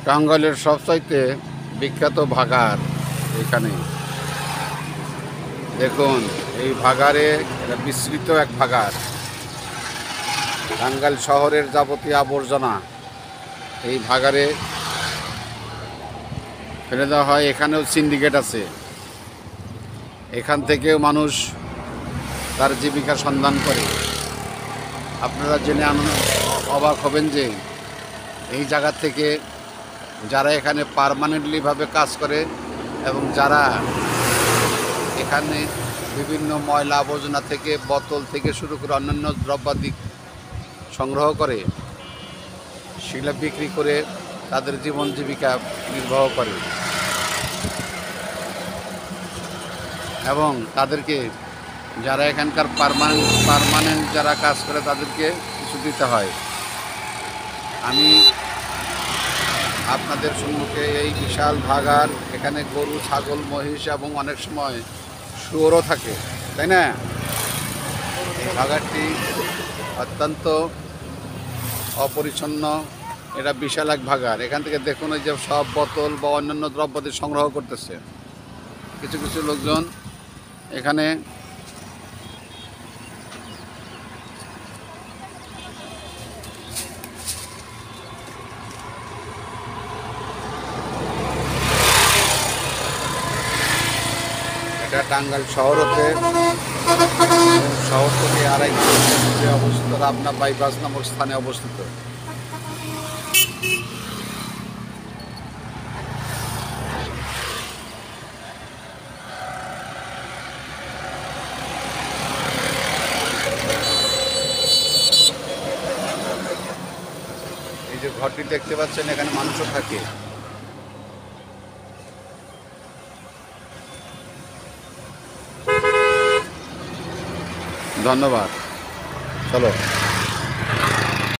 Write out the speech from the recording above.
টাঙ্গাইলের সবচাইতে বিখ্যাত ভাগাড় এখানে দেখুন। এই ভাগাড়ে এটা বিস্তৃত এক ভাগাড়। টাঙ্গাইল শহরের যাবতীয় আবর্জনা এই ভাগাড়ে ফেলে দেওয়া হয়। এখানেও সিন্ডিকেট আছে, এখান থেকেও মানুষ তার জীবিকার সন্ধান করে। আপনারা জেনে অবাক হবেন যে এই জায়গা থেকে যারা এখানে পার্মানেন্টলিভাবে কাজ করে এবং যারা এখানে বিভিন্ন ময়লা আবর্জনা থেকে বোতল থেকে শুরু করে অন্যান্য দ্রব্যাদি সংগ্রহ করে সেগুলো বিক্রি করে তাদের জীবন জীবিকা নির্বাহ করে এবং তাদেরকে যারা এখানকার পার্মানেন্ট যারা কাজ করে তাদেরকে কিছু দিতে হয়। আমি আপনাদের সম্মুখে এই বিশাল ভাগাড়, এখানে গরু, ছাগল, মহিষ এবং অনেক সময় শুয়োরও থাকে, তাই না? এই ভাগাড়টি অত্যন্ত অপরিচ্ছন্ন। এটা বিশাল এক ভাগাড়। এখান থেকে দেখুন এই যে সব বোতল বা অন্যান্য দ্রব্যাদি সংগ্রহ করতেছে কিছু কিছু লোকজন এখানে। এটা টাঙ্গাইল শহর থেকে 2.5 কিলোমিটার অবস্থিত রাবনা বাইপাস নামক স্থানে অবস্থিত। এই যে ঘরটি দেখতে পাচ্ছেন, এখানে মানুষও থাকে। ধন্যবাদ। চলো।